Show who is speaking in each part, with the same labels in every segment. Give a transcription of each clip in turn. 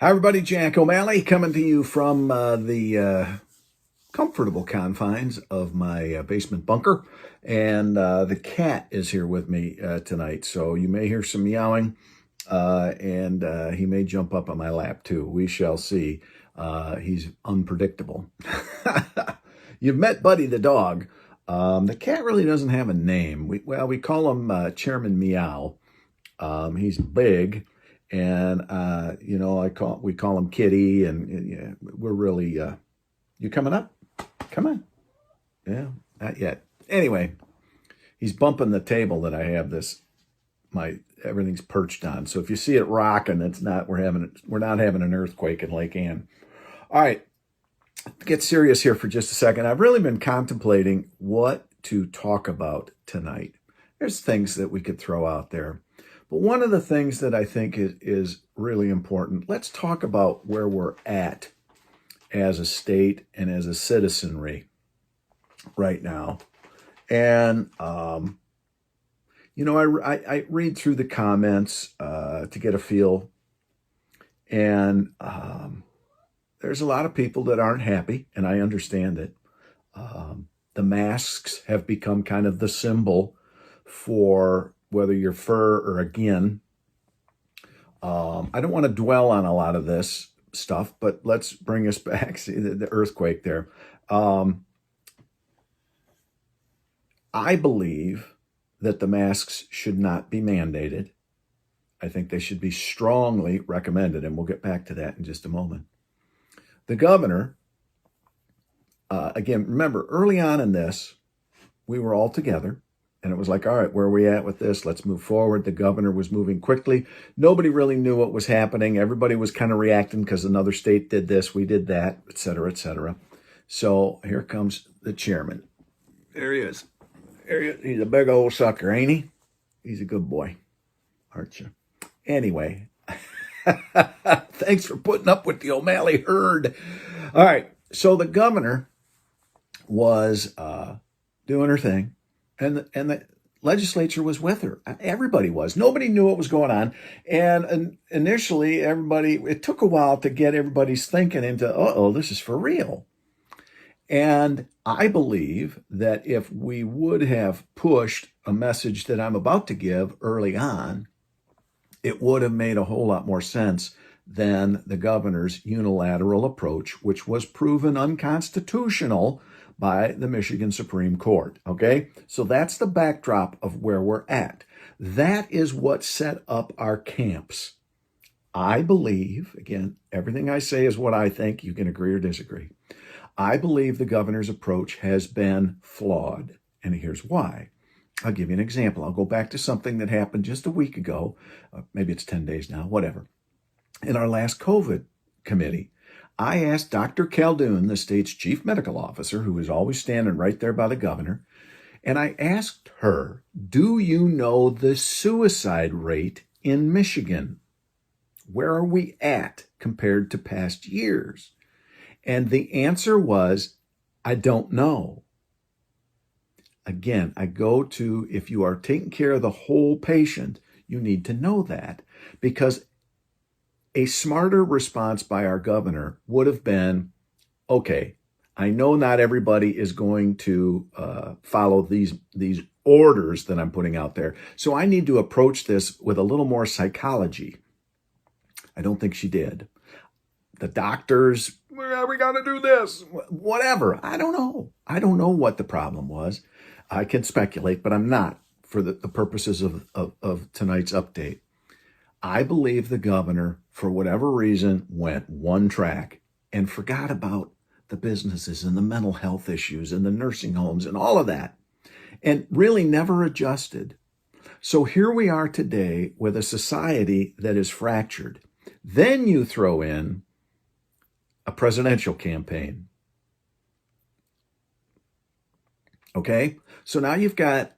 Speaker 1: Hi, everybody. Jack O'Malley coming to you from the comfortable confines of my basement bunker. And the cat is here with me tonight. So you may hear some meowing and he may jump up on my lap too. We shall see. He's unpredictable. You've met Buddy the dog. The cat really doesn't have a name. We call him Chairman Meow. He's big. And we call him Kitty, and yeah, we're really. You coming up? Come on. Yeah, not yet. Anyway, he's bumping the table that I have everything's perched on. So if you see it rocking, it's not. We're not having an earthquake in Lake Ann. All right, get serious here for just a second. I've really been contemplating what to talk about tonight. There's things that we could throw out there. But one of the things that I think is really important, let's talk about where we're at as a state and as a citizenry right now. And, I read through the comments to get a feel. And there's a lot of people that aren't happy, and I understand it. The masks have become kind of the symbol for whether you're for or again. I don't want to dwell on a lot of this stuff, but let's bring us back. See the earthquake there. I believe that the masks should not be mandated. I think they should be strongly recommended, and we'll get back to that in just a moment. The governor, again, remember, early on in this, we were all together. And it was like, all right, where are we at with this? Let's move forward. The governor was moving quickly. Nobody really knew what was happening. Everybody was kind of reacting because another state did this, we did that, et cetera, et cetera. So here comes the chairman. There he is. He's a big old sucker, ain't he? He's a good boy, aren't you? Anyway, thanks for putting up with the O'Malley herd. All right, so the governor was doing her thing. And the legislature was with her. Everybody was. Nobody knew what was going on. And initially, it took a while to get everybody's thinking into, this is for real. And I believe that if we would have pushed a message that I'm about to give early on, it would have made a whole lot more sense than the governor's unilateral approach, which was proven unconstitutional by the Michigan Supreme Court, okay? So that's the backdrop of where we're at. That is what set up our camps. I believe, again, everything I say is what I think. You can agree or disagree. I believe the governor's approach has been flawed, and here's why. I'll give you an example. I'll go back to something that happened just a week ago. Maybe it's 10 days now, whatever. In our last COVID committee, I asked Dr. Khaldun, the state's chief medical officer, who is always standing right there by the governor, and I asked her, do you know the suicide rate in Michigan? Where are we at compared to past years? And the answer was, I don't know. Again, I go to, if you are taking care of the whole patient, you need to know that, because a smarter response by our governor would have been, okay, I know not everybody is going to follow these orders that I'm putting out there, so I need to approach this with a little more psychology. I don't think she did. The doctors, we got to do this, whatever. I don't know. I don't know what the problem was. I can speculate, but I'm not for the purposes of tonight's update. I believe the governor, for whatever reason, went one track and forgot about the businesses and the mental health issues and the nursing homes and all of that, and really never adjusted. So here we are today with a society that is fractured. Then you throw in a presidential campaign. Okay? So now you've got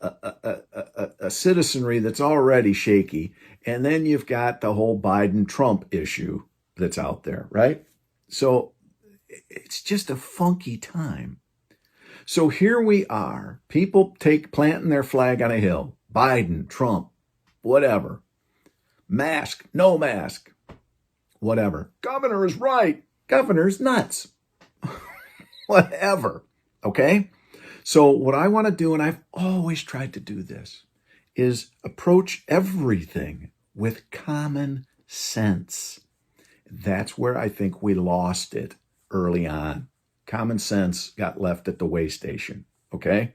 Speaker 1: a citizenry that's already shaky, and then you've got the whole Biden-Trump issue that's out there, right? So it's just a funky time. So here we are, people planting their flag on a hill, Biden, Trump, whatever, mask, no mask. whatever. Governor is right. Governor's nuts. Whatever. Okay? So what I want to do, and I've always tried to do this, is approach everything with common sense. That's where I think we lost it early on. Common sense got left at the way station. Okay?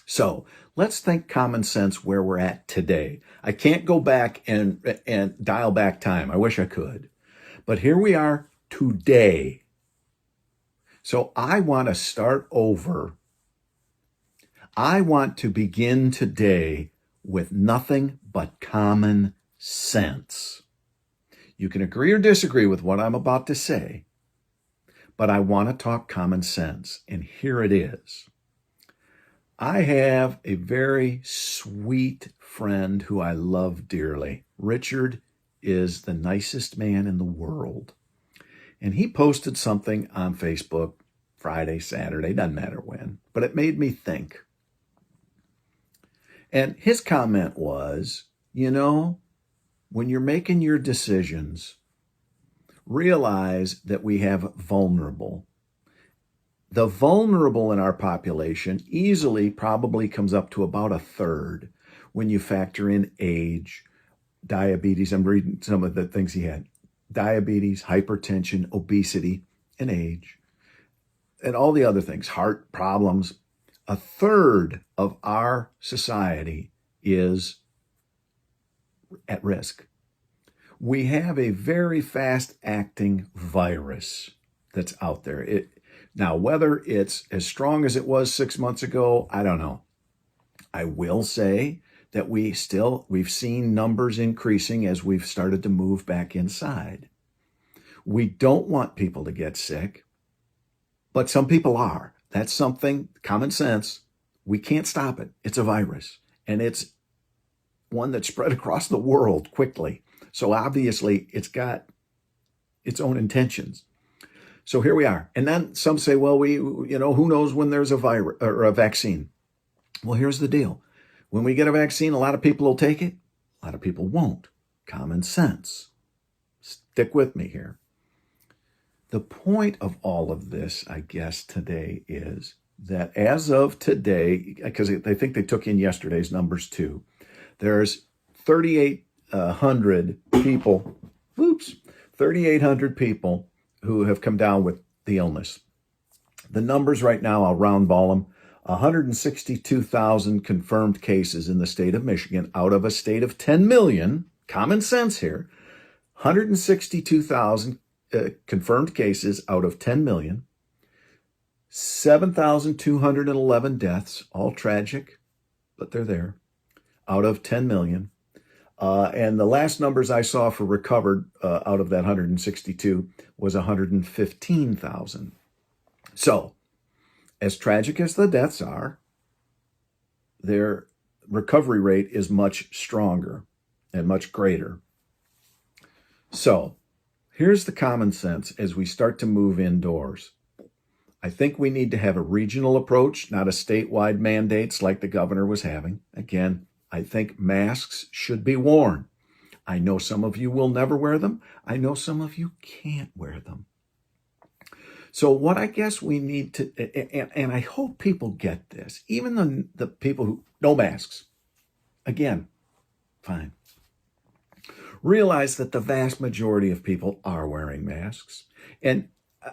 Speaker 1: So let's think common sense where we're at today. I can't go back and dial back time. I wish I could. But here we are today. So I want to start over. I want to begin today with nothing but common sense. You can agree or disagree with what I'm about to say, but I want to talk common sense, and here it is. I have a very sweet friend who I love dearly. Richard is the nicest man in the world. And he posted something on Facebook Friday, Saturday, doesn't matter when, but it made me think. And his comment was, when you're making your decisions, realize that we have vulnerable. The vulnerable in our population easily probably comes up to about a third when you factor in age, diabetes. I'm reading some of the things he had. Diabetes, hypertension, obesity, and age, and all the other things, heart problems. A third of our society is at risk. We have a very fast-acting virus that's out there. Now, whether it's as strong as it was 6 months ago, I don't know. I will say that we've seen numbers increasing as we've started to move back inside. We don't want people to get sick, but some people are. That's something, common sense. We can't stop it. It's a virus, and it's one that spread across the world quickly. So obviously it's got its own intentions. So here we are. And then some say, well, who knows when there's a virus or a vaccine? Well, here's the deal. When we get a vaccine, a lot of people will take it. A lot of people won't. Common sense. Stick with me here. The point of all of this, I guess, today is that as of today, because I think they took in yesterday's numbers too, there's 3,800 people, 3,800 people who have come down with the illness. The numbers right now, I'll round ball them, 162,000 confirmed cases in the state of Michigan out of a state of 10 million, common sense here, 162,000 confirmed cases out of 10 million, 7,211 deaths, all tragic, but they're there, out of 10 million. And the last numbers I saw for recovered out of that 162 was 115,000. So, as tragic as the deaths are, their recovery rate is much stronger and much greater. So, here's the common sense as we start to move indoors. I think we need to have a regional approach, not a statewide mandates like the governor was having. Again, I think masks should be worn. I know some of you will never wear them. I know some of you can't wear them. So what I guess we need to, and I hope people get this, even the people who, no masks, again, fine. Realize that the vast majority of people are wearing masks. And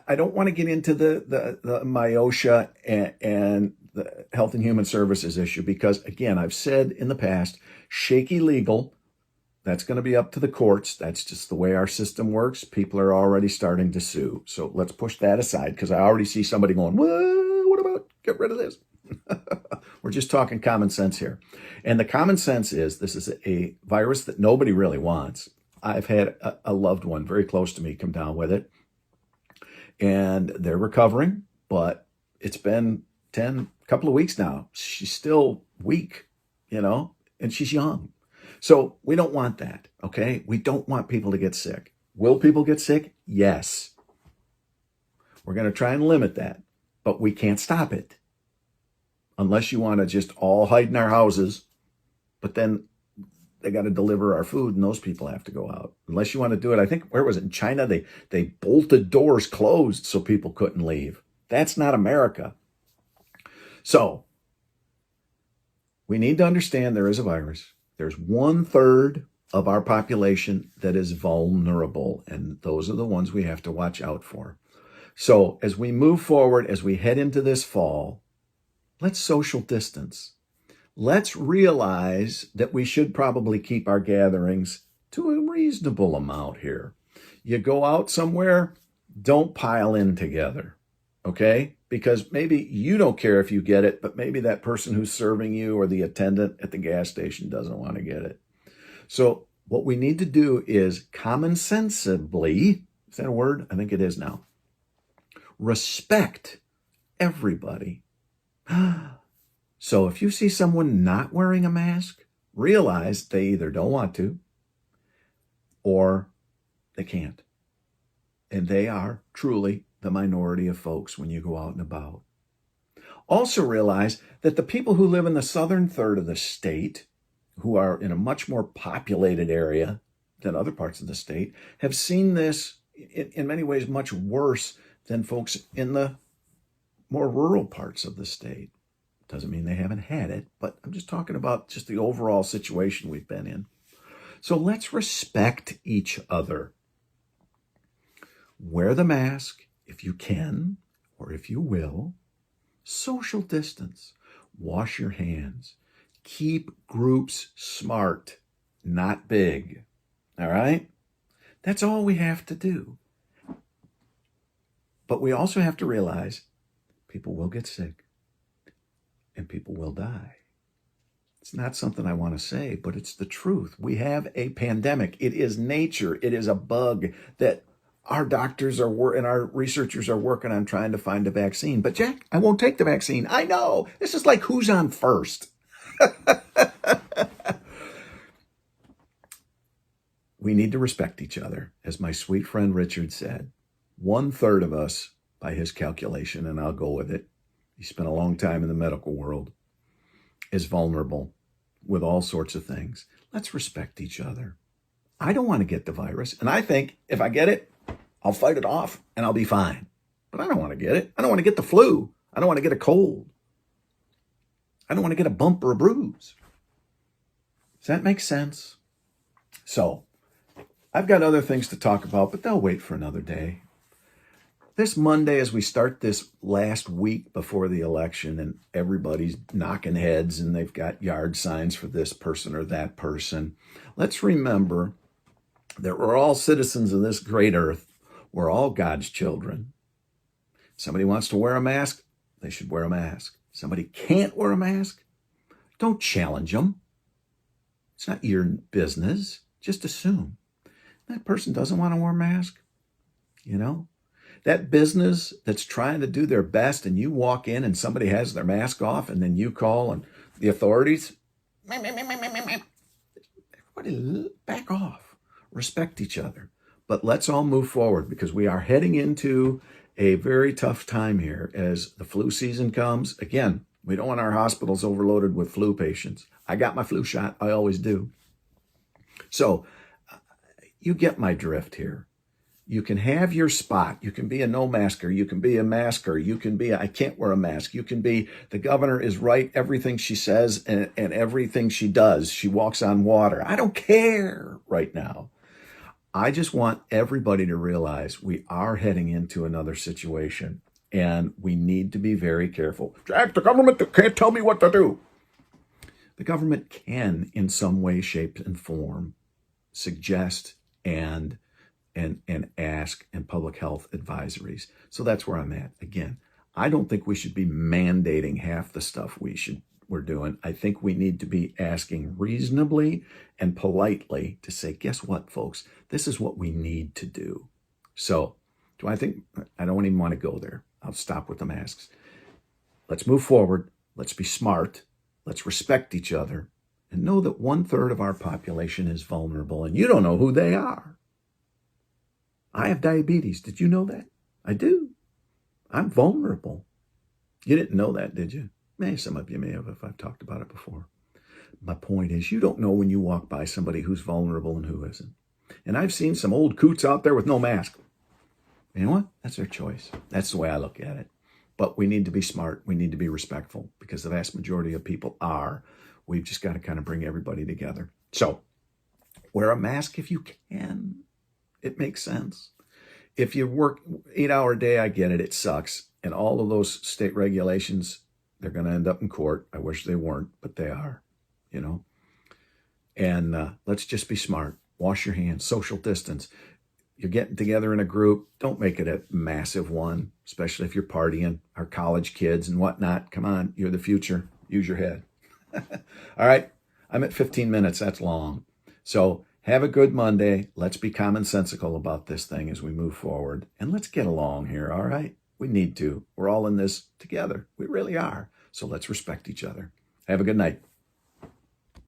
Speaker 1: I don't want to get into the minutia and the Health and Human Services issue because, again, I've said in the past, shaky legal, that's going to be up to the courts. That's just the way our system works. People are already starting to sue. So let's push that aside because I already see somebody going, what about get rid of this? We're just talking common sense here. And the common sense is this is a virus that nobody really wants. I've had a loved one very close to me come down with it. And they're recovering, but it's been couple of weeks now. She's still weak, and she's young. So we don't want that, okay? We don't want people to get sick. Will people get sick? Yes. We're going to try and limit that, but we can't stop it. Unless you want to just all hide in our houses, but then they got to deliver our food, and those people have to go out. Unless you want to do it, I think, where was it? In China, they bolted doors closed so people couldn't leave. That's not America. So we need to understand there is a virus. There's 1/3 of our population that is vulnerable, and those are the ones we have to watch out for. So as we move forward, as we head into this fall, let's social distance. Let's realize that we should probably keep our gatherings to a reasonable amount here. You go out somewhere, don't pile in together, okay? Because maybe you don't care if you get it, but maybe that person who's serving you or the attendant at the gas station doesn't want to get it. So what we need to do is common sensibly, is that a word? I think it is now. Respect everybody. So if you see someone not wearing a mask, realize they either don't want to or they can't. And they are truly the minority of folks when you go out and about. Also realize that the people who live in the southern third of the state, who are in a much more populated area than other parts of the state, have seen this in many ways much worse than folks in the more rural parts of the state. Doesn't mean they haven't had it, but I'm just talking about just the overall situation we've been in. So let's respect each other. Wear the mask if you can, or if you will. Social distance. Wash your hands. Keep groups smart, not big. All right? That's all we have to do. But we also have to realize people will get sick and people will die. It's not something I want to say, but it's the truth. We have a pandemic. It is nature. It is a bug that our doctors and our researchers are working on trying to find a vaccine. But Jack, I won't take the vaccine. I know. This is like who's on first. We need to respect each other. As my sweet friend Richard said, 1/3 of us, by his calculation, and I'll go with it, he spent a long time in the medical world, is vulnerable with all sorts of things. Let's respect each other. I don't want to get the virus, and I think if I get it, I'll fight it off and I'll be fine. But I don't want to get it. I don't want to get the flu. I don't want to get a cold. I don't want to get a bump or a bruise. Does that make sense? So, I've got other things to talk about, but they'll wait for another day. This Monday, as we start this last week before the election and everybody's knocking heads and they've got yard signs for this person or that person, let's remember that we're all citizens of this great earth. We're all God's children. Somebody wants to wear a mask, they should wear a mask. Somebody can't wear a mask, don't challenge them. It's not your business. Just assume that person doesn't want to wear a mask. You know, that business that's trying to do their best and you walk in and somebody has their mask off and then you call and the authorities, everybody back off, respect each other. But let's all move forward because we are heading into a very tough time here as the flu season comes. Again, we don't want our hospitals overloaded with flu patients. I got my flu shot. I always do. So you get my drift here. You can have your spot. You can be a no masker. You can be a masker. You can be I can't wear a mask. You can be the governor is right. Everything she says and everything she does. She walks on water. I don't care right now. I just want everybody to realize we are heading into another situation and we need to be very careful. Jack, the government can't tell me what to do. The government can, in some way, shape, and form, suggest and ask and public health advisories. So that's where I'm at. Again, I don't think we should be mandating half the stuff we're doing. I think we need to be asking reasonably and politely to say, guess what, folks? This is what we need to do. So I don't even want to go there. I'll stop with the masks. Let's move forward. Let's be smart. Let's respect each other and know that 1/3 of our population is vulnerable and you don't know who they are. I have diabetes. Did you know that? I do. I'm vulnerable. You didn't know that, did you? Some of you may have if I've talked about it before. my point is, you don't know when you walk by somebody who's vulnerable and who isn't. And I've seen some old coots out there with no mask. You know what? That's their choice. That's the way I look at it. But we need to be smart. We need to be respectful, because the vast majority of people are. We've just got to kind of bring everybody together. So wear a mask if you can. It makes sense. If you work 8-hour day, I get it. It sucks. And all of those state regulations, they're going to end up in court. I wish they weren't, but they are, you know. And let's just be smart. Wash your hands, social distance. You're getting together in a group. Don't make it a massive one, especially if you're partying. Our college kids and whatnot. Come on, you're the future. Use your head. All right, I'm at 15 minutes. That's long. So have a good Monday. Let's be commonsensical about this thing as we move forward. And let's get along here, all right? We need to. We're all in this together. We really are. So let's respect each other. Have a good night.